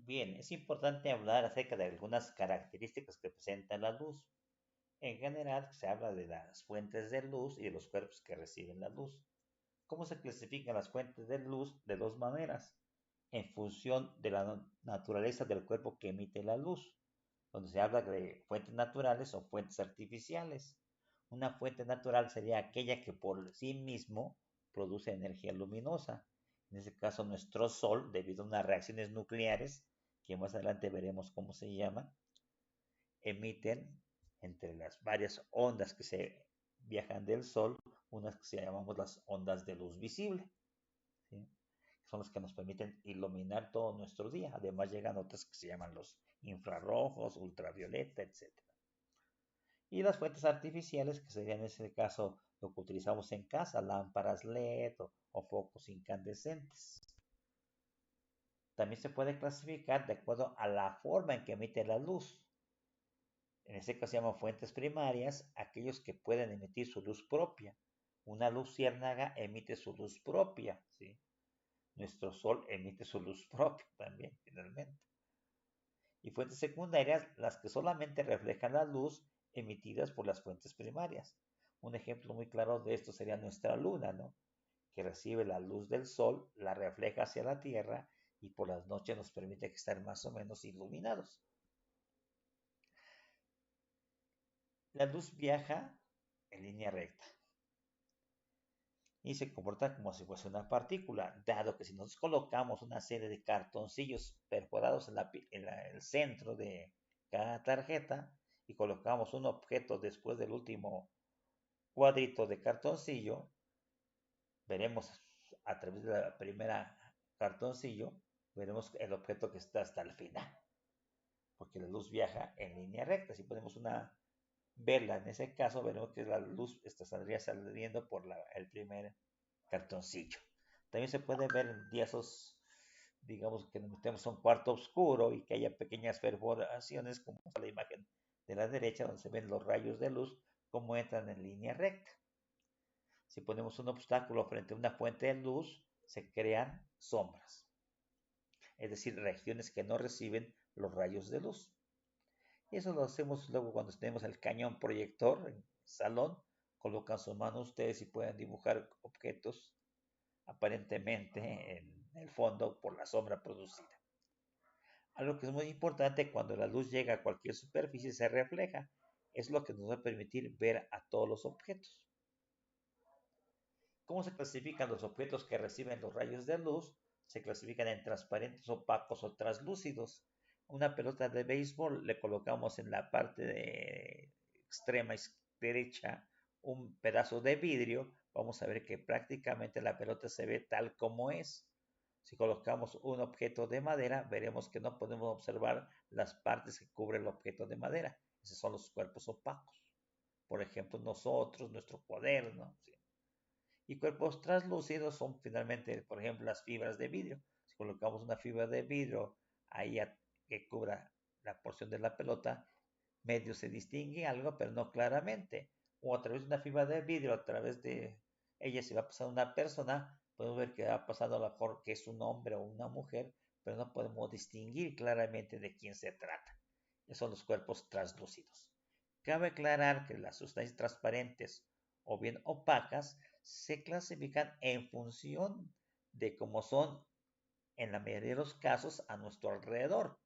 Bien, es importante hablar acerca de algunas características que presenta la luz. En general, se habla de las fuentes de luz y de los cuerpos que reciben la luz. ¿Cómo se clasifican las fuentes de luz? De dos maneras, en función de la naturaleza del cuerpo que emite la luz, donde se habla de fuentes naturales o fuentes artificiales. Una fuente natural sería aquella que por sí mismo produce energía luminosa. En este caso, nuestro Sol, debido a unas reacciones nucleares, que más adelante veremos cómo se llaman, emiten entre las varias ondas que se viajan del Sol, unas que se llamamos las ondas de luz visible, ¿sí? Son las que nos permiten iluminar todo nuestro día. Además llegan otras que se llaman los infrarrojos, ultravioleta, etc. Y las fuentes artificiales, que serían en este caso lo que utilizamos en casa, lámparas LED o focos incandescentes. También se puede clasificar de acuerdo a la forma en que emite la luz. En este caso se llaman fuentes primarias, aquellos que pueden emitir su luz propia. Una luciérnaga emite su luz propia, ¿sí? Nuestro Sol emite su luz propia también, finalmente. Y fuentes secundarias, las que solamente reflejan la luz emitidas por las fuentes primarias. Un ejemplo muy claro de esto sería nuestra luna, ¿no? Que recibe la luz del Sol, la refleja hacia la Tierra y por las noches nos permite estar más o menos iluminados. La luz viaja en línea recta y se comporta como si fuese una partícula, dado que si nosotros colocamos una serie de cartoncillos perforados el centro de cada tarjeta y colocamos un objeto después del último cuadrito de cartoncillo, veremos a través de la primera cartoncillo, veremos el objeto que está hasta el final, porque la luz viaja en línea recta. Si ponemos una vela, en ese caso veremos que la luz saldría saliendo por el primer cartoncillo. También se puede ver en días, digamos que nos metemos a un cuarto oscuro y que haya pequeñas perforaciones, como la imagen de la derecha, donde se ven los rayos de luz, como entran en línea recta. Si ponemos un obstáculo frente a una fuente de luz, se crean sombras, es decir, regiones que no reciben los rayos de luz. Y eso lo hacemos luego cuando tenemos el cañón proyector en el salón, colocan su mano ustedes y pueden dibujar objetos aparentemente en el fondo por la sombra producida. Algo que es muy importante cuando la luz llega a cualquier superficie se refleja, es lo que nos va a permitir ver a todos los objetos. ¿Cómo se clasifican los objetos que reciben los rayos de luz? Se clasifican en transparentes, opacos o translúcidos. Una pelota de béisbol le colocamos en la parte extrema derecha un pedazo de vidrio. Vamos a ver que prácticamente la pelota se ve tal como es. Si colocamos un objeto de madera, veremos que no podemos observar las partes que cubre el objeto de madera. Esos son los cuerpos opacos. Por ejemplo, nosotros, nuestro cuaderno, ¿sí? Y cuerpos translúcidos son finalmente, por ejemplo, las fibras de vidrio. Si colocamos una fibra de vidrio ahí que cubra la porción de la pelota, medio se distingue algo, pero no claramente. O a través de una fibra de vidrio, a través de ella se va pasando una persona, podemos ver que ha pasado a lo mejor que es un hombre o una mujer, pero no podemos distinguir claramente de quién se trata. Esos son los cuerpos translúcidos. Cabe aclarar que las sustancias transparentes o bien opacas se clasifican en función de cómo son en la mayoría de los casos a nuestro alrededor.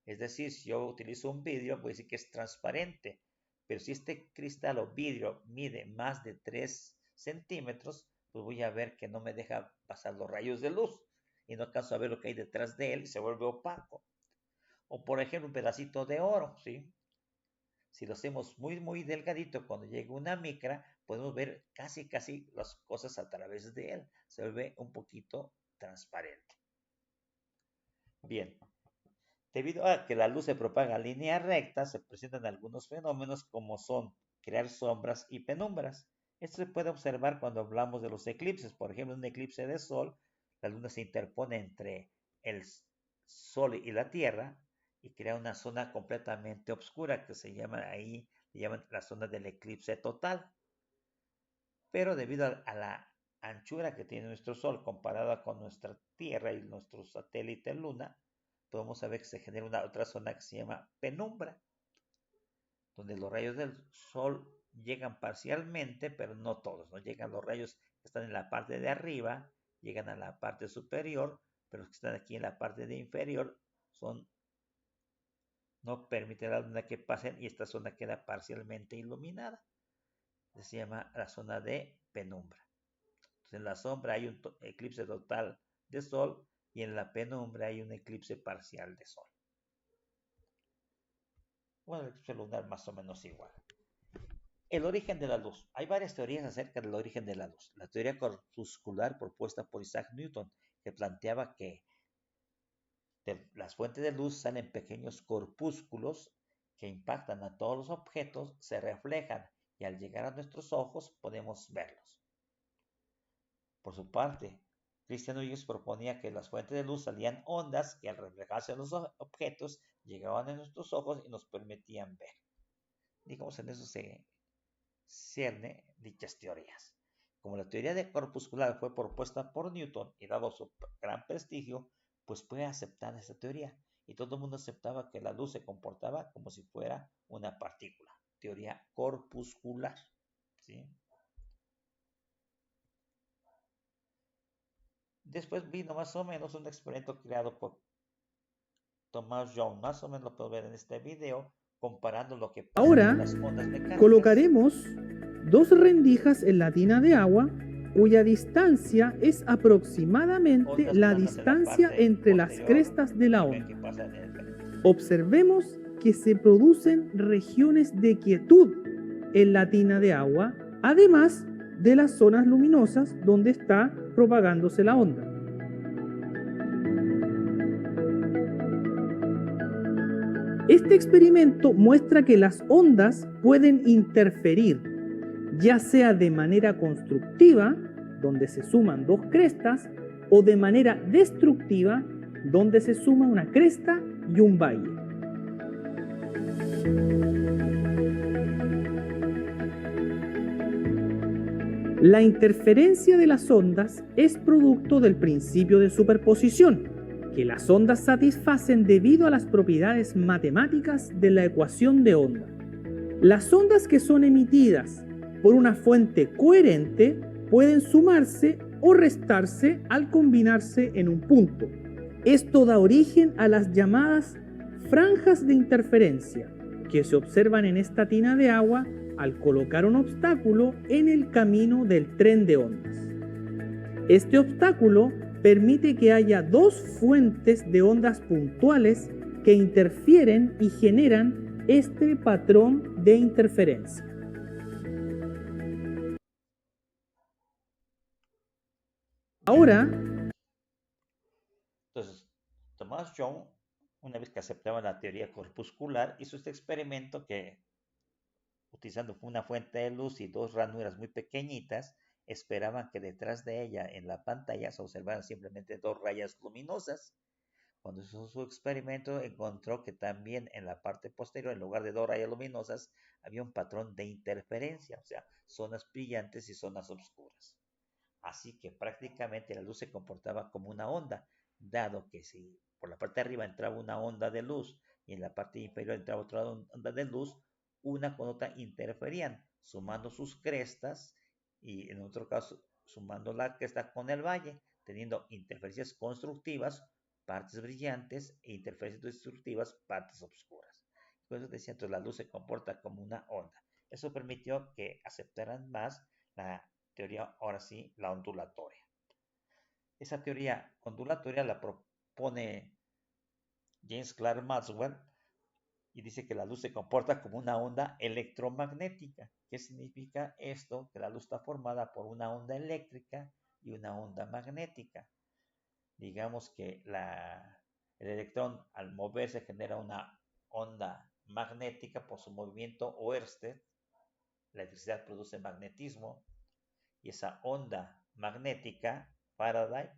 Es decir, si yo utilizo un vidrio, voy a decir que es transparente, pero si este cristal o vidrio mide más de 3 centímetros, pues voy a ver que no me deja pasar los rayos de luz y no alcanzo a ver lo que hay detrás de él y se vuelve opaco. O por ejemplo, un pedacito de oro, ¿sí? Si lo hacemos muy, muy delgadito, cuando llega una micra, podemos ver casi las cosas a través de él. Se vuelve un poquito transparente. Bien, debido a que la luz se propaga en línea recta, se presentan algunos fenómenos como son crear sombras y penumbras. Esto se puede observar cuando hablamos de los eclipses. Por ejemplo, un eclipse de sol, la luna se interpone entre el sol y la tierra y crea una zona completamente oscura que se llama la zona del eclipse total. Pero debido a la anchura que tiene nuestro sol comparada con nuestra tierra y nuestro satélite luna, podemos saber que se genera una otra zona que se llama penumbra, donde los rayos del sol llegan parcialmente, pero no todos, no llegan los rayos que están en la parte de arriba, llegan a la parte superior, pero los que están aquí en la parte de inferior no permiten a la luna que pasen y esta zona queda parcialmente iluminada. Se llama la zona de penumbra. Entonces, en la sombra hay un eclipse total de sol y en la penumbra hay un eclipse parcial de sol. Bueno, el eclipse lunar más o menos igual. El origen de la luz. Hay varias teorías acerca del origen de la luz. La teoría corpuscular propuesta por Isaac Newton, que planteaba que de las fuentes de luz salen pequeños corpúsculos que impactan a todos los objetos, se reflejan y al llegar a nuestros ojos podemos verlos. Por su parte, Christian Huygens proponía que las fuentes de luz salían ondas que al reflejarse en los objetos llegaban a nuestros ojos y nos permitían ver. Digamos, en eso se cierne dichas teorías. Como la teoría de corpuscular fue propuesta por Newton y dado su gran prestigio, pues fue aceptada esta teoría y todo el mundo aceptaba que la luz se comportaba como si fuera una partícula. Teoría corpuscular. ¿Sí? Después vino más o menos un experimento creado por Thomas Young, más o menos lo puedo ver en este video, comparando lo que pasa Ahora con las ondas mecánicas. colocaremos 2 rendijas en la tina de agua cuya distancia es aproximadamente la distancia entre las crestas de la onda. Observemos que se producen regiones de quietud en la tina de agua, además de las zonas luminosas donde está propagándose la onda. Este experimento muestra que las ondas pueden interferir, ya sea de manera constructiva, donde se suman 2 crestas, o de manera destructiva, donde se suma una cresta y un valle. La interferencia de las ondas es producto del principio de superposición, que las ondas satisfacen debido a las propiedades matemáticas de la ecuación de onda. Las ondas que son emitidas por una fuente coherente pueden sumarse o restarse al combinarse en un punto. Esto da origen a las llamadas franjas de interferencia, que se observan en esta tina de agua al colocar un obstáculo en el camino del tren de ondas. Este obstáculo permite que haya 2 fuentes de ondas puntuales que interfieren y generan este patrón de interferencia. Ahora, entonces, Thomas Young, una vez que aceptaba la teoría corpuscular, hizo este experimento que, utilizando una fuente de luz y 2 ranuras muy pequeñitas, esperaban que detrás de ella en la pantalla se observaran simplemente 2 rayas luminosas. Cuando hizo su experimento, encontró que también en la parte posterior, en lugar de 2 rayas luminosas, había un patrón de interferencia, o sea, zonas brillantes y zonas oscuras. Así que prácticamente la luz se comportaba como una onda, dado que si por la parte de arriba entraba una onda de luz y en la parte inferior entraba otra onda de luz, una con otra interferían, sumando sus crestas y en otro caso sumando la cresta con el valle, teniendo interferencias constructivas, partes brillantes e interferencias destructivas, partes oscuras. Por eso decía, entonces la luz se comporta como una onda. Eso permitió que aceptaran más la teoría, ahora sí, la ondulatoria. Esa teoría ondulatoria la propone James Clerk Maxwell y dice que la luz se comporta como una onda electromagnética. ¿Qué significa esto? Que la luz está formada por una onda eléctrica y una onda magnética. Digamos que el electrón al moverse genera una onda magnética por su movimiento Oersted. La electricidad produce magnetismo y esa onda magnética, Faraday,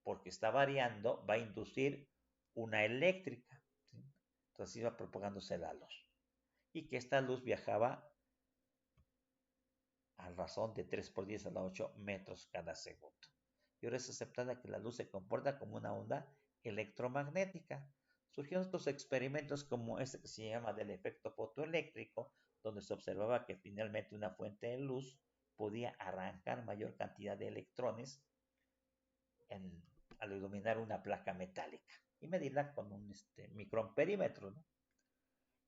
porque está variando, va a inducir una eléctrica. ¿Sí? Entonces iba propagándose la luz. Y que esta luz viajaba a razón de 3 por 10 a la 8 metros cada segundo. Y ahora es aceptada que la luz se comporta como una onda electromagnética. Surgieron otros experimentos como este que se llama del efecto fotoeléctrico, donde se observaba que finalmente una fuente de luz podía arrancar mayor cantidad de electrones en, al iluminar una placa metálica y medirla con un microamperímetro, ¿no?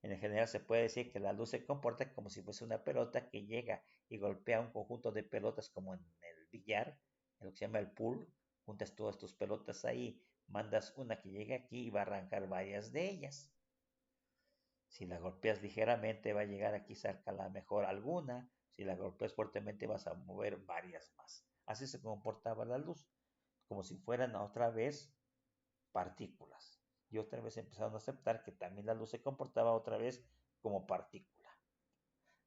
En general se puede decir que la luz se comporta como si fuese una pelota que llega y golpea un conjunto de pelotas como en el billar, en lo que se llama el pool. Juntas todas tus pelotas ahí, mandas una que llegue aquí y va a arrancar varias de ellas. Si la golpeas ligeramente va a llegar aquí cerca a la mejor alguna. Si la golpeas fuertemente vas a mover varias más. Así se comportaba la luz, como si fueran otra vez partículas. Y otra vez empezaron a aceptar que también la luz se comportaba otra vez como partícula.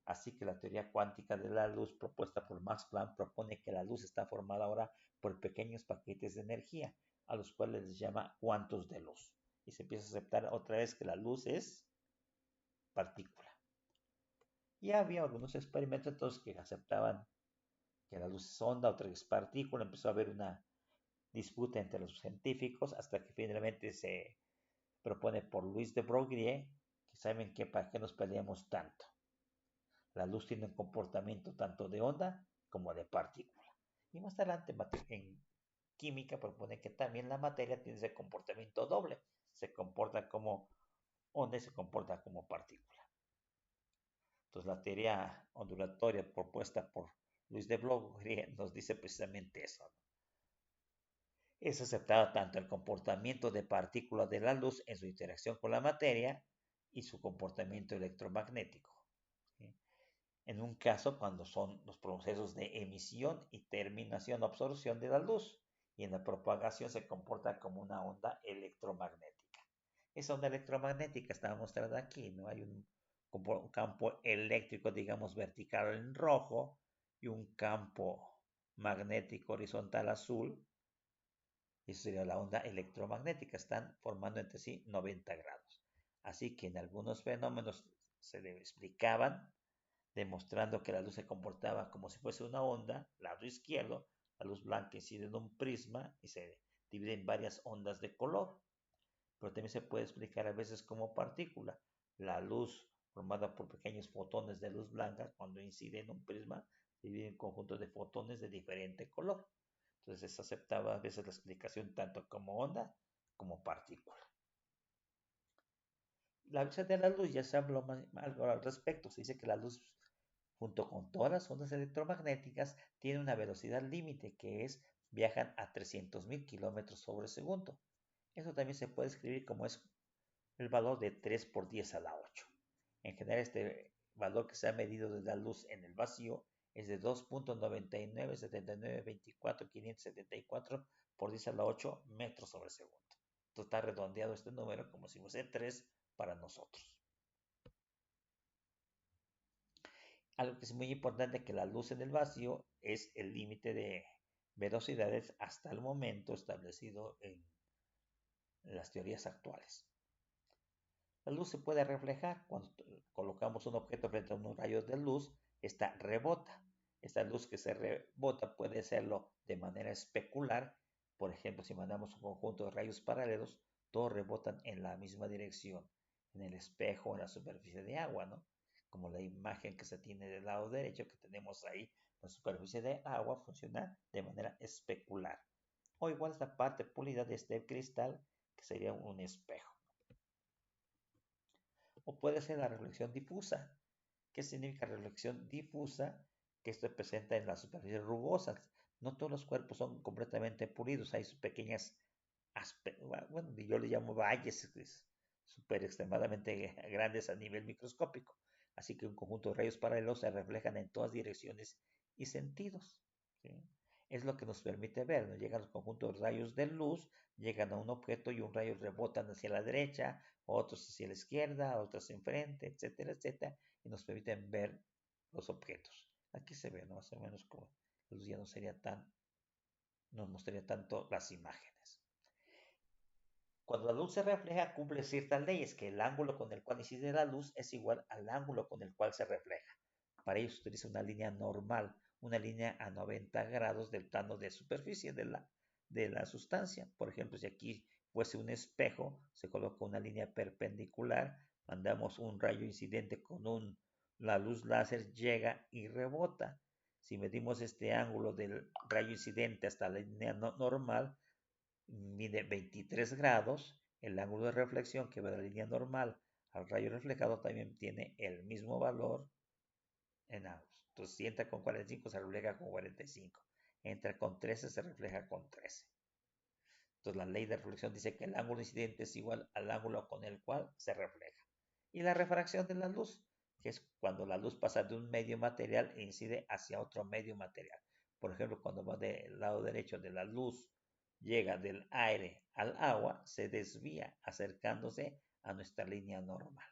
Así que la teoría cuántica de la luz propuesta por Max Planck propone que la luz está formada ahora por pequeños paquetes de energía, a los cuales les llama cuantos de luz. Y se empieza a aceptar otra vez que la luz es partícula. Y había algunos experimentos entonces que aceptaban que la luz es onda, otra es partícula. Empezó a haber una disputa entre los científicos hasta que finalmente se propone por Louis de Broglie que saben que para qué nos peleamos tanto. La luz tiene un comportamiento tanto de onda como de partícula. Y más adelante en química propone que también la materia tiene ese comportamiento doble. Se comporta como onda y se comporta como partícula. Entonces la teoría ondulatoria propuesta por Luis de Broglie nos dice precisamente eso, ¿no? Es aceptado tanto el comportamiento de partículas de la luz en su interacción con la materia y su comportamiento electromagnético, ¿sí? En un caso cuando son los procesos de emisión y terminación o absorción de la luz, y en la propagación se comporta como una onda electromagnética. Esa onda electromagnética está mostrada aquí, ¿no? Hay un campo eléctrico, digamos, vertical en rojo y un campo magnético horizontal azul. Eso sería la onda electromagnética. Están formando entre sí 90 grados. Así que en algunos fenómenos se le explicaban demostrando que la luz se comportaba como si fuese una onda, lado izquierdo, la luz blanca incide en un prisma y se divide en varias ondas de color. Pero también se puede explicar a veces como partícula. La luz formada por pequeños fotones de luz blanca, cuando incide en un prisma, se divide en conjuntos de fotones de diferente color. Entonces se aceptaba a veces la explicación tanto como onda como partícula. La velocidad de la luz ya se habló algo al respecto. Se dice que la luz, junto con todas las ondas electromagnéticas, tiene una velocidad límite que es viajan a 300.000 kilómetros sobre segundo. Eso también se puede escribir como es el valor de 3 por 10 a la 8. En general, este valor que se ha medido de la luz en el vacío es de 2.997924.574 por 10 a la 8 metros sobre segundo. Entonces está redondeado este número como si fuese 3 para nosotros. Algo que es muy importante que la luz en el vacío es el límite de velocidades hasta el momento establecido en las teorías actuales. La luz se puede reflejar cuando colocamos un objeto frente a unos rayos de luz, esta rebota. Esta luz que se rebota puede hacerlo de manera especular. Por ejemplo, si mandamos un conjunto de rayos paralelos, todos rebotan en la misma dirección, en el espejo, en la superficie de agua, ¿no? Como la imagen que se tiene del lado derecho, que tenemos ahí, la superficie de agua funciona de manera especular. O igual esta parte pulida de este cristal, que sería un espejo. O puede ser la reflexión difusa. ¿Qué significa reflexión difusa? Que esto se presenta en las superficies rugosas. No todos los cuerpos son completamente pulidos, hay pequeñas, bueno, yo le llamo valles, súper extremadamente grandes a nivel microscópico. Así que un conjunto de rayos paralelos se reflejan en todas direcciones y sentidos, ¿sí? Es lo que nos permite ver, ¿no? Llegan los conjuntos de rayos de luz, llegan a un objeto y un rayo rebotan hacia la derecha, otros hacia la izquierda, otros enfrente, etcétera, etcétera, y nos permiten ver los objetos. Aquí se ve, ¿no? Más o menos como la luz ya no sería nos mostraría tanto las imágenes. Cuando la luz se refleja, cumple ciertas leyes, que el ángulo con el cual incide la luz es igual al ángulo con el cual se refleja. Para ello se utiliza una línea normal, una línea a 90 grados del plano de superficie de la sustancia. Por ejemplo, si aquí fuese un espejo, se coloca una línea perpendicular, mandamos un rayo incidente con la luz láser, llega y rebota. Si medimos este ángulo del rayo incidente hasta la línea normal, mide 23 grados. El ángulo de reflexión que va de la línea normal al rayo reflejado también tiene el mismo valor en ambos. Entonces, si entra con 45, se refleja con 45. Entra con 13, se refleja con 13. Entonces, la ley de reflexión dice que el ángulo incidente es igual al ángulo con el cual se refleja. Y la refracción de la luz, que es cuando la luz pasa de un medio material e incide hacia otro medio material. Por ejemplo, cuando va del lado derecho de la luz, llega del aire al agua, se desvía acercándose a nuestra línea normal.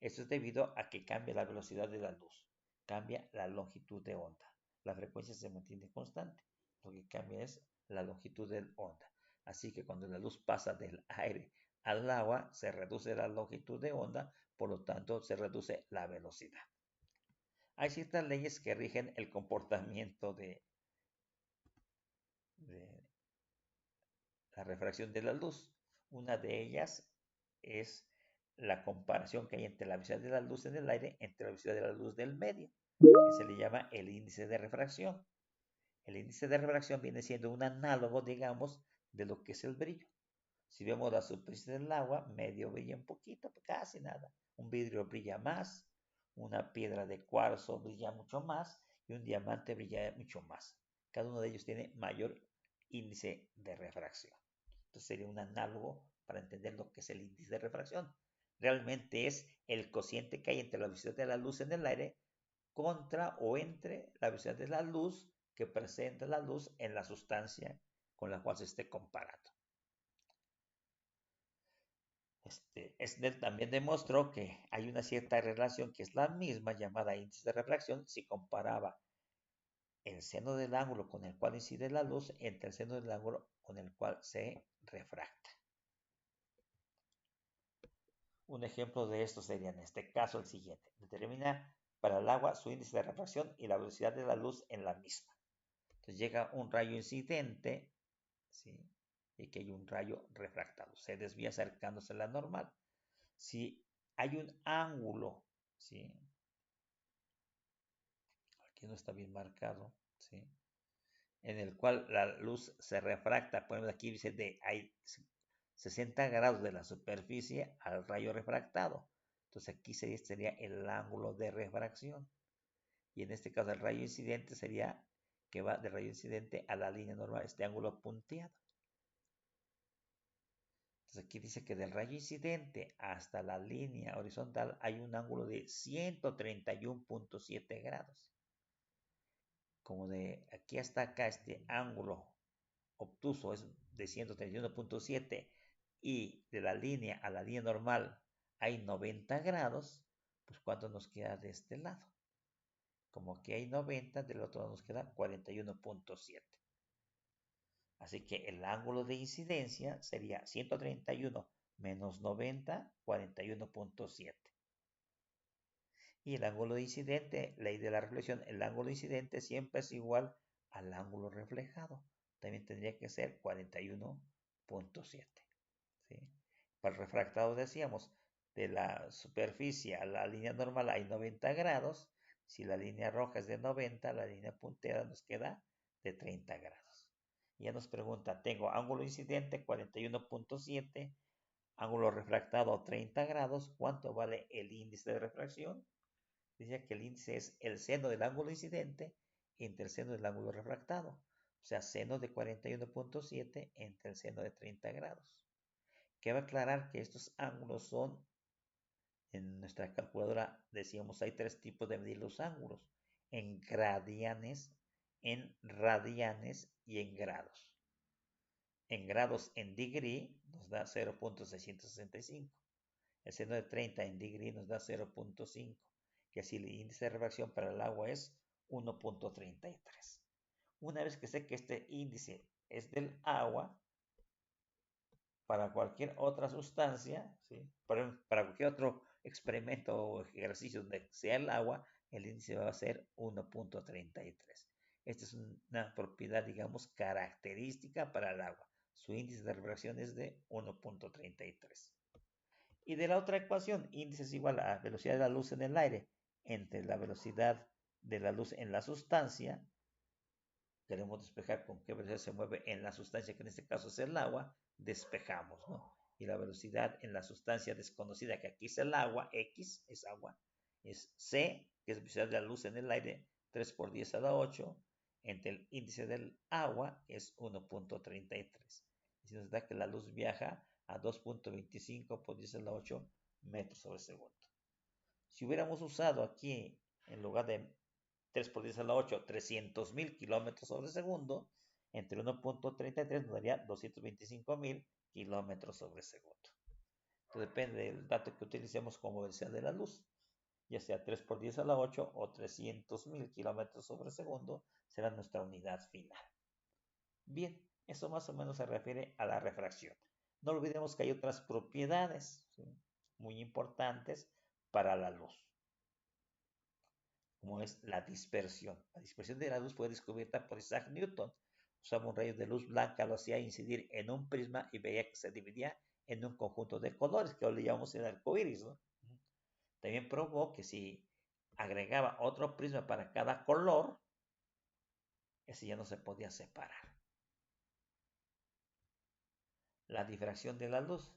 Esto es debido a que cambia la velocidad de la luz, cambia la longitud de onda. La frecuencia se mantiene constante, lo que cambia es la longitud de onda. Así que cuando la luz pasa del aire al agua, se reduce la longitud de onda, por lo tanto se reduce la velocidad. Hay ciertas leyes que rigen el comportamiento de la refracción de la luz. Una de ellas es la comparación que hay entre la velocidad de la luz en el aire entre la velocidad de la luz del medio, que se le llama el índice de refracción. El índice de refracción viene siendo un análogo, digamos, de lo que es el brillo. Si vemos la superficie del agua, medio brilla un poquito, casi nada. Un vidrio brilla más, una piedra de cuarzo brilla mucho más y un diamante brilla mucho más. Cada uno de ellos tiene mayor índice de refracción. Entonces sería un análogo para entender lo que es el índice de refracción. Realmente es el cociente que hay entre la velocidad de la luz en el aire contra o entre la velocidad de la luz que presenta la luz en la sustancia con la cual se esté comparando. Snell también demostró que hay una cierta relación que es la misma llamada índice de refracción si comparaba el seno del ángulo con el cual incide la luz entre el seno del ángulo con el cual se refracta. Un ejemplo de esto sería en este caso el siguiente. Determina para el agua su índice de refracción y la velocidad de la luz en la misma. Entonces llega un rayo incidente, ¿sí? Y que hay un rayo refractado. Se desvía acercándose a la normal. Si hay un ángulo, ¿sí? Aquí no está bien marcado, ¿sí? En el cual la luz se refracta, por ejemplo aquí dice hay 60 grados de la superficie al rayo refractado. Entonces aquí sería el ángulo de refracción. Y en este caso el rayo incidente sería que va del rayo incidente a la línea normal, este ángulo punteado. Entonces aquí dice que del rayo incidente hasta la línea horizontal hay un ángulo de 131.7 grados. Como de aquí hasta acá este ángulo obtuso es de 131.7 y de la línea a la línea normal hay 90 grados, pues ¿cuánto nos queda de este lado? Como aquí hay 90, del otro lado nos queda 41.7. Así que el ángulo de incidencia sería 131 menos 90, 41.7. Y el ángulo de incidente, ley de la reflexión, el ángulo de incidente siempre es igual al ángulo reflejado. También tendría que ser 41.7. ¿Sí? Para el refractado decíamos, de la superficie a la línea normal hay 90 grados. Si la línea roja es de 90, la línea punteada nos queda de 30 grados. Ya nos pregunta, tengo ángulo incidente 41.7, ángulo refractado 30 grados, ¿cuánto vale el índice de refracción? Dice que el índice es el seno del ángulo incidente entre el seno del ángulo refractado. O sea, seno de 41.7 entre el seno de 30 grados. Cabe aclarar que estos ángulos son, en nuestra calculadora decíamos, hay tres tipos de medir los ángulos. En gradianes, en radianes y en grados. En grados en degree nos da 0.665. El seno de 30 en degree nos da 0.5. Y así el índice de refracción para el agua es 1.33. Una vez que sé que este índice es del agua, para cualquier otra sustancia, ¿sí? para cualquier otro experimento o ejercicio donde sea el agua, el índice va a ser 1.33. Esta es una propiedad, digamos, característica para el agua. Su índice de refracción es de 1.33. Y de la otra ecuación, índice es igual a velocidad de la luz en el aire entre la velocidad de la luz en la sustancia. Queremos despejar con qué velocidad se mueve en la sustancia, que en este caso es el agua, despejamos, ¿no? Y la velocidad en la sustancia desconocida, que aquí es el agua, X es agua, es C, que es velocidad de la luz en el aire, 3 por 10 a la 8, entre el índice del agua es 1.33. Y nos da que la luz viaja a 2.25 por 10 a la 8 metros sobre segundo. Si hubiéramos usado aquí, en lugar de 3 por 10 a la 8, 300.000 kilómetros sobre segundo, entre 1.33 nos daría 225.000 kilómetros sobre segundo. Entonces depende del dato que utilicemos como velocidad de la luz, ya sea 3 por 10 a la 8 o 300.000 kilómetros sobre segundo, será nuestra unidad final. Bien, eso más o menos se refiere a la refracción. No olvidemos que hay otras propiedades, ¿sí?, muy importantes para la luz, como es la dispersión. La dispersión de la luz fue descubierta por Isaac Newton. Usaba un rayo de luz blanca, lo hacía incidir en un prisma y veía que se dividía en un conjunto de colores, que hoy le llamamos el arco iris, ¿no? También probó que si agregaba otro prisma para cada color, ese ya no se podía separar. La difracción de la luz,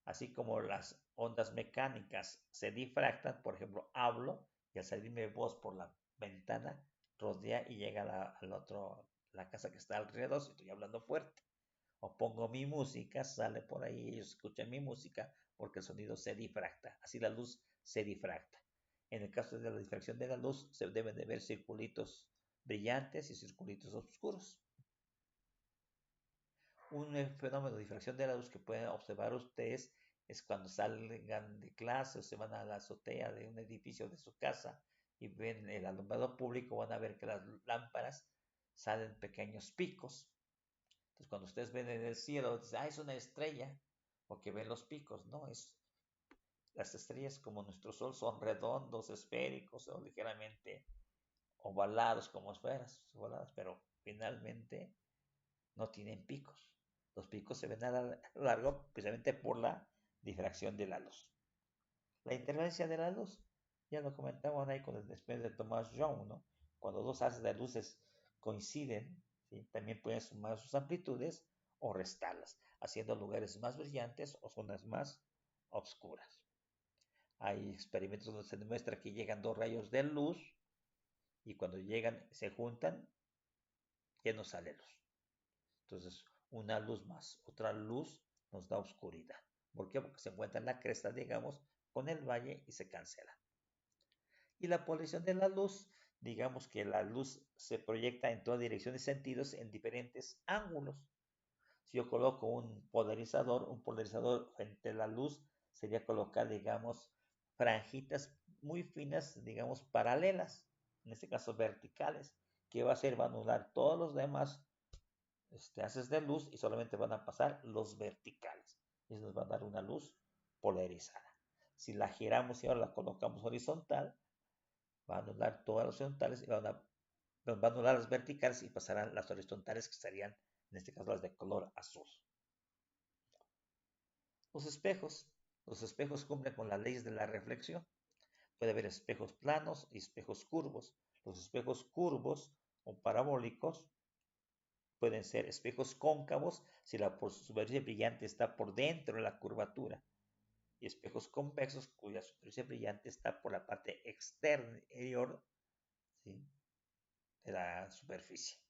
así como las ondas mecánicas se difractan, por ejemplo, hablo y al salir mi voz por la ventana rodea y llega la casa que está alrededor, si estoy hablando fuerte. O pongo mi música, sale por ahí, ellos escuchan mi música porque el sonido se difracta. Así la luz se difracta. En el caso de la difracción de la luz, se deben de ver circulitos brillantes y circulitos oscuros. Un fenómeno de difracción de la luz que pueden observar ustedes es cuando salgan de clase o se van a la azotea de un edificio de su casa y ven el alumbrado público, van a ver que las lámparas salen pequeños picos. Entonces, cuando ustedes ven en el cielo, dicen, es una estrella, porque ven los picos, ¿no? Las estrellas, como nuestro sol, son redondos, esféricos o ligeramente ovalados como esferas, ovaladas, pero finalmente no tienen picos. Los picos se ven a lo largo precisamente por la difracción de la luz. La interferencia de la luz, ya lo comentaban ahí con el despegue de Thomas Young, ¿no? Cuando dos haces de luces coinciden, ¿sí?, también pueden sumar sus amplitudes o restarlas, haciendo lugares más brillantes o zonas más oscuras. Hay experimentos donde se demuestra que llegan dos rayos de luz y cuando llegan, se juntan, ya no sale luz. Entonces, una luz más otra luz nos da oscuridad. ¿Por qué? Porque se encuentra en la cresta, digamos, con el valle y se cancela. Y la polarización de la luz, digamos que la luz se proyecta en todas direcciones y sentidos en diferentes ángulos. Si yo coloco un polarizador frente a la luz sería colocar, digamos, franjitas muy finas, digamos, paralelas, en este caso verticales. ¿Qué va a hacer? Va a anular todos los demás haces de luz y solamente van a pasar los verticales. Y eso nos va a dar una luz polarizada. Si la giramos y ahora la colocamos horizontal, va a anular todas las horizontales y va a anular las verticales y pasarán las horizontales, que serían, en este caso, las de color azul. Los espejos. Los espejos cumplen con las leyes de la reflexión. Puede haber espejos planos y espejos curvos. Los espejos curvos o parabólicos pueden ser espejos cóncavos si la superficie brillante está por dentro de la curvatura, y espejos convexos cuya superficie brillante está por la parte exterior, ¿sí?, de la superficie.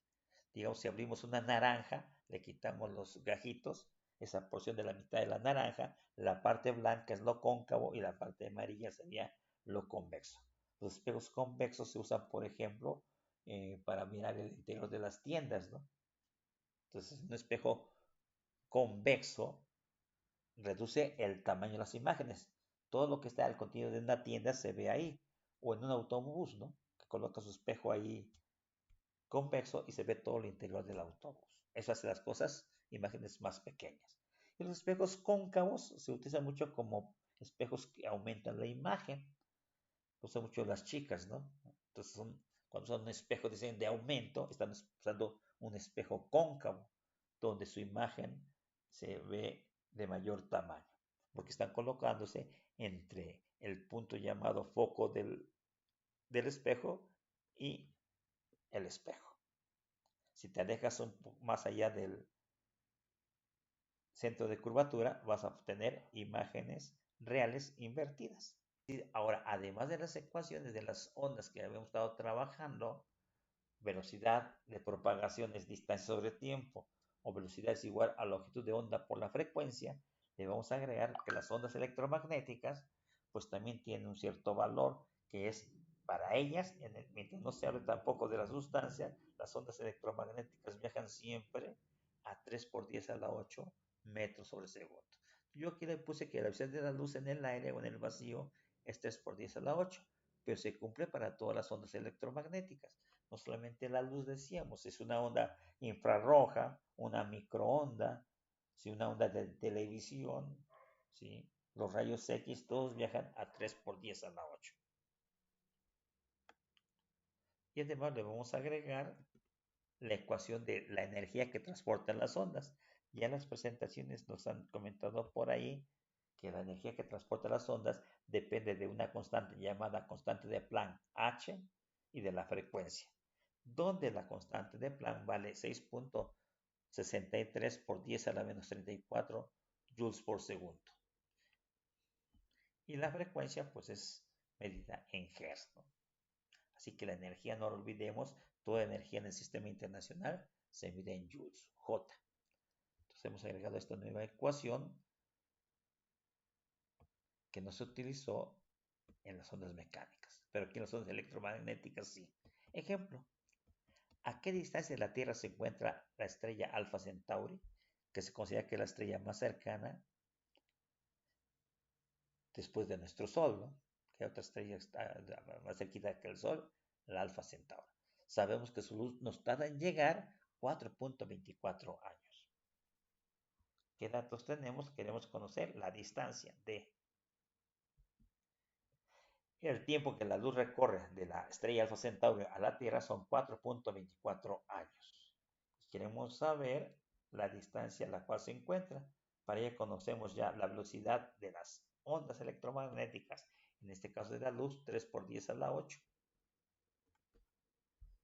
Digamos, si abrimos una naranja, le quitamos los gajitos, esa porción de la mitad de la naranja, la parte blanca es lo cóncavo y la parte amarilla sería lo convexo. Los espejos convexos se usan, por ejemplo, para mirar el interior de las tiendas, ¿no? Entonces, un espejo convexo reduce el tamaño de las imágenes. Todo lo que está al contenido de una tienda se ve ahí. O en un autobús, ¿no?, que coloca su espejo ahí convexo y se ve todo el interior del autobús. Eso hace las cosas, imágenes más pequeñas. Y los espejos cóncavos se utilizan mucho como espejos que aumentan la imagen. Lo usan mucho las chicas, ¿no? Entonces, cuando usan un espejo de aumento, están usando un espejo cóncavo, donde su imagen se ve de mayor tamaño, porque están colocándose entre el punto llamado foco del espejo y el espejo. Si te alejas un poco más allá del centro de curvatura, vas a obtener imágenes reales invertidas. Ahora, además de las ecuaciones de las ondas que habíamos estado trabajando, velocidad de propagación es distancia sobre tiempo, o velocidad es igual a longitud de onda por la frecuencia, le vamos a agregar que las ondas electromagnéticas pues también tienen un cierto valor que es para ellas, mientras no se hable tampoco de la sustancia, las ondas electromagnéticas viajan siempre a 3 por 10 a la 8 metros sobre segundo. Yo aquí le puse que la velocidad de la luz en el aire o en el vacío es 3 por 10 a la 8, pero se cumple para todas las ondas electromagnéticas. No solamente la luz, decíamos, es una onda infrarroja, una microonda, ¿sí? Una onda de televisión, ¿sí? Los rayos X todos viajan a 3 por 10 a la 8. Y además le vamos a agregar la ecuación de la energía que transportan las ondas. Ya en las presentaciones nos han comentado por ahí que la energía que transporta las ondas depende de una constante llamada constante de Planck H y de la frecuencia, donde la constante de Planck vale 6.63 por 10 a la menos 34 joules por segundo. Y la frecuencia pues es medida en Hertz, ¿no? Así que la energía, no lo olvidemos, toda energía en el sistema internacional se mide en joules, J. Entonces hemos agregado esta nueva ecuación que no se utilizó en las ondas mecánicas, pero aquí en las ondas electromagnéticas sí. Ejemplo, ¿a qué distancia de la Tierra se encuentra la estrella Alpha Centauri, que se considera que es la estrella más cercana después de nuestro Sol, ¿no? Que otra estrella está más cerquita que el Sol, la Alpha Centauri? Sabemos que su luz nos tarda en llegar 4.24 años. ¿Qué datos tenemos? Queremos conocer la distancia de el tiempo que la luz recorre de la estrella Alfa Centauri a la Tierra son 4.24 años. Queremos saber la distancia a la cual se encuentra. Para ello conocemos ya la velocidad de las ondas electromagnéticas, en este caso de la luz, 3 por 10 a la 8.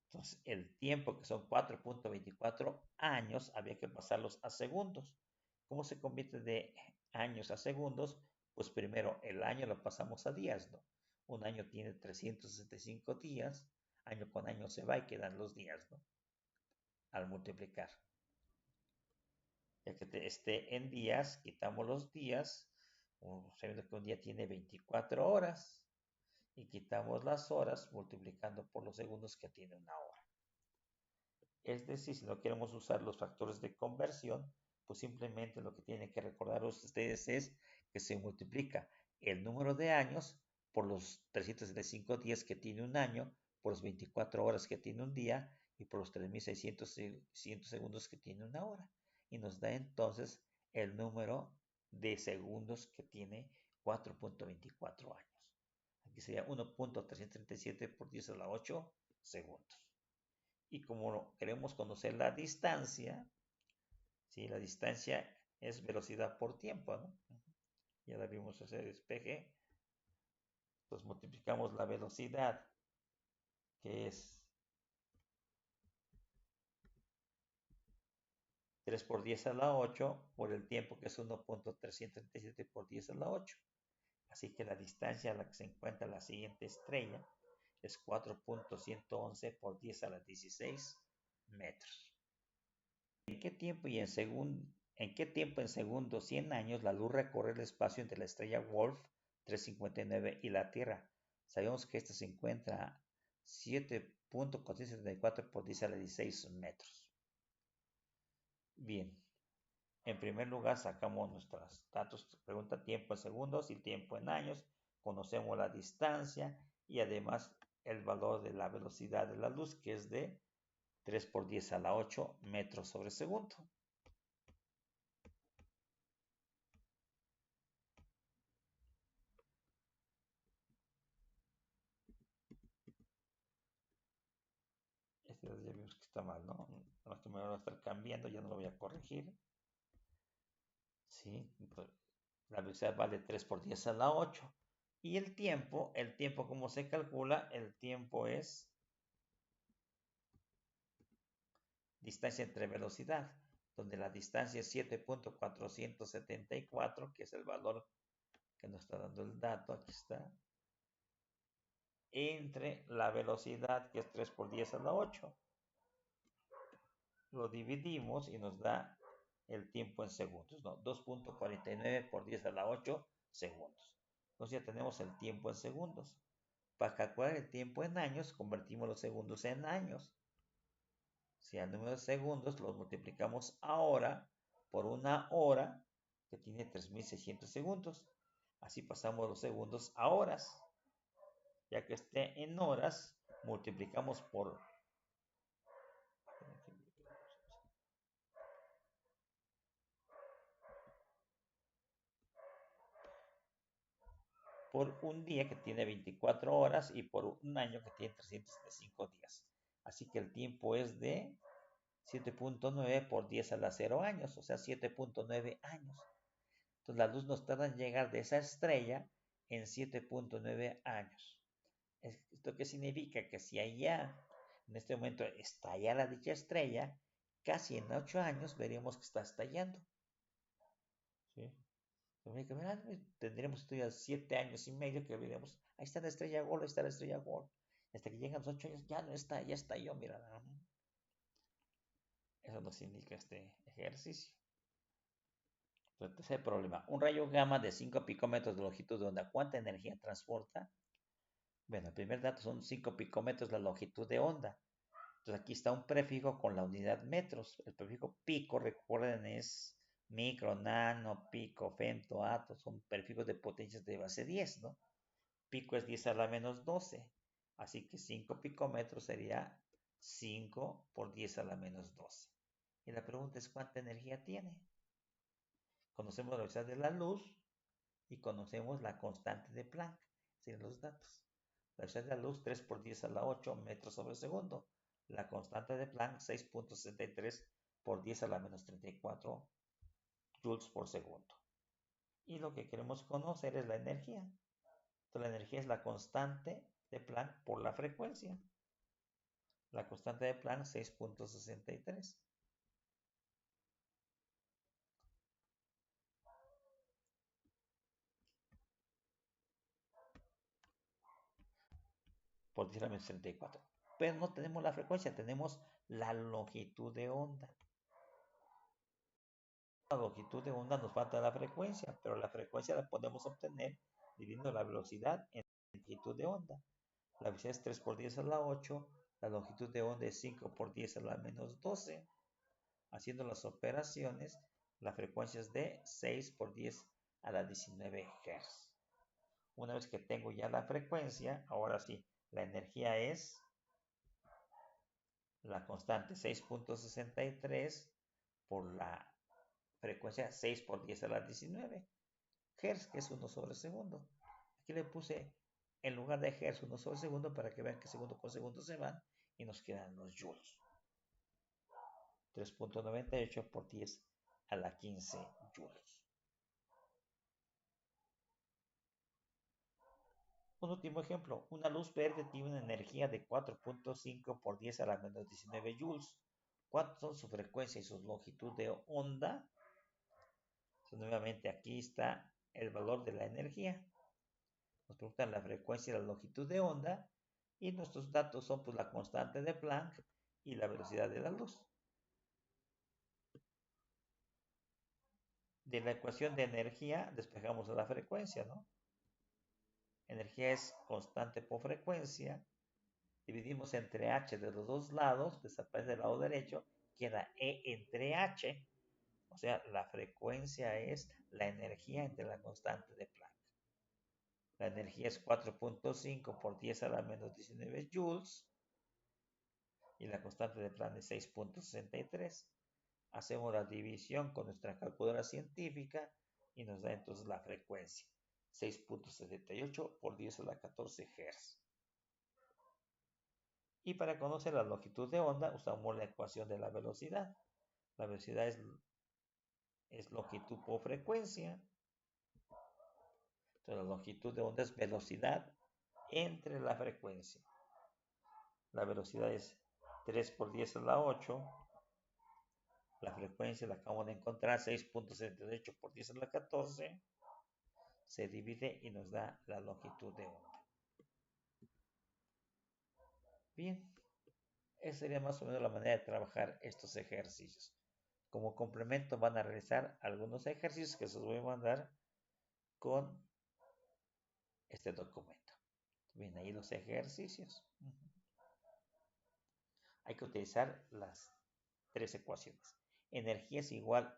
Entonces, el tiempo, que son 4.24 años, había que pasarlos a segundos. ¿Cómo se convierte de años a segundos? Pues primero el año lo pasamos a días, ¿no? Un año tiene 365 días, año con año se va y quedan los días, ¿no? Al multiplicar. Ya que esté en días, quitamos los días, sabiendo que un día tiene 24 horas, y quitamos las horas multiplicando por los segundos que tiene una hora. Es decir, si no queremos usar los factores de conversión, pues simplemente lo que tienen que recordar ustedes es que se multiplica el número de años por los 365 días que tiene un año, por las 24 horas que tiene un día y por los 3.600 segundos que tiene una hora. Y nos da entonces el número de segundos que tiene 4.24 años. Aquí sería 1.337 por 10 a la 8 segundos. Y como queremos conocer la distancia, ¿sí? La distancia es velocidad por tiempo, ¿no? Ya la vimos ese despeje. Pues multiplicamos la velocidad, que es 3 por 10 a la 8, por el tiempo, que es 1.337 por 10 a la 8. Así que la distancia a la que se encuentra la siguiente estrella es 4.111 por 10 a la 16 metros. ¿En qué tiempo en segundos 100 años la luz recorre el espacio entre la estrella Wolf 359 y la Tierra? Sabemos que esta se encuentra a 7.474 por 10 a la 16 metros. Bien, en primer lugar sacamos nuestros datos, pregunta tiempo en segundos y tiempo en años, conocemos la distancia y además el valor de la velocidad de la luz, que es de 3 por 10 a la 8 metros sobre segundo. Este ya vimos que está mal, ¿no? Nada más que me va a estar cambiando, ya no lo voy a corregir. ¿sí? Pues, la velocidad vale 3 por 10 a la 8. Y el tiempo, ¿cómo se calcula? El tiempo es distancia entre velocidad, donde la distancia es 7.474, que es el valor que nos está dando el dato, aquí está, entre la velocidad, que es 3 por 10 a la 8. Lo dividimos y nos da el tiempo en segundos, ¿no? 2.49 por 10 a la 8 segundos. Entonces ya tenemos el tiempo en segundos. Para calcular el tiempo en años, convertimos los segundos en años. Si al número de segundos los multiplicamos ahora por una hora, que tiene 3600 segundos. Así pasamos los segundos a horas. Ya que esté en horas, multiplicamos por un día que tiene 24 horas y por un año que tiene 365 días. Así que el tiempo es de 7.9 por 10 a la 0 años, o sea, 7.9 años. Entonces la luz nos tarda en llegar de esa estrella en 7.9 años. ¿Esto qué significa? Que si allá, en este momento, estallara dicha estrella, casi en 8 años veríamos que está estallando. ¿Sí? Tendríamos estudiado 7 años y medio que veríamos, ahí está la estrella Gol, ahí está la estrella Gol. Hasta que llegan los 8 años, ya no está, ya estalló, mira. Eso nos indica este ejercicio. Entonces, tercer problema. Un rayo gamma de 5 picómetros de longitud de onda, ¿cuánta energía transporta? Bueno, el primer dato son 5 picómetros la longitud de onda. Entonces aquí está un prefijo con la unidad metros. El prefijo pico, recuerden, es micro, nano, pico, femto, ato. Son prefijos de potencias de base 10, ¿no? Pico es 10 a la menos 12. Así que 5 picómetros sería 5 por 10 a la menos 12. Y la pregunta es, ¿cuánta energía tiene? Conocemos la velocidad de la luz y conocemos la constante de Planck, sin los datos. La velocidad de la luz 3 por 10 a la 8 metros sobre segundo. La constante de Planck 6.63 por 10 a la menos 34 joules por segundo. Y lo que queremos conocer es la energía. Entonces, la energía es la constante de Planck por la frecuencia. La constante de Planck 6.63. Por 10 a la menos 34. Pero no tenemos la frecuencia, tenemos la longitud de onda. La longitud de onda nos falta la frecuencia, pero la frecuencia la podemos obtener dividiendo la velocidad en la longitud de onda. La velocidad es 3 por 10 a la 8, la longitud de onda es 5 por 10 a la menos 12. Haciendo las operaciones, la frecuencia es de 6 por 10 a la 19 Hz. Una vez que tengo ya la frecuencia, ahora sí, la energía es la constante 6.63 por la frecuencia 6 por 10 a la 19 Hz, que es 1 sobre segundo. Aquí le puse en lugar de Hz 1 sobre segundo para que vean que segundo con segundo se van y nos quedan los joules. 3.98 por 10 a la 15 joules. Un último ejemplo, una luz verde tiene una energía de 4.5 por 10 a la menos 19 joules. ¿Cuántos son su frecuencia y su longitud de onda? Entonces, nuevamente aquí está el valor de la energía. Nos preguntan la frecuencia y la longitud de onda y nuestros datos son pues la constante de Planck y la velocidad de la luz. De la ecuación de energía despejamos la frecuencia, ¿no? Energía es constante por frecuencia. Dividimos entre h de los dos lados, desaparece del lado derecho, queda E entre h, o sea, la frecuencia es la energía entre la constante de Planck. La energía es 4.5 por 10 a la menos 19 joules y la constante de Planck es 6.63. Hacemos la división con nuestra calculadora científica y nos da entonces la frecuencia. 6.78 por 10 a la 14 Hz. Y para conocer la longitud de onda usamos la ecuación de la velocidad. La velocidad es es longitud por frecuencia. Entonces, la longitud de onda es velocidad entre la frecuencia. La velocidad es 3 por 10 a la 8. La frecuencia la acabamos de encontrar, 6.78 por 10 a la 14. Se divide y nos da la longitud de onda. Bien, esa sería más o menos la manera de trabajar estos ejercicios. Como complemento van a realizar algunos ejercicios que se los voy a mandar con este documento. Bien, ahí los ejercicios. Hay que utilizar las tres ecuaciones. Energía es igual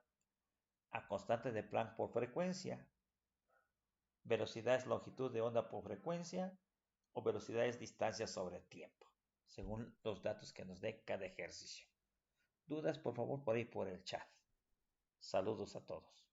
a constante de Planck por frecuencia. Velocidad es longitud de onda por frecuencia. O velocidad es distancia sobre tiempo, según los datos que nos dé cada ejercicio. Dudas, por favor, por ahí por el chat. Saludos a todos.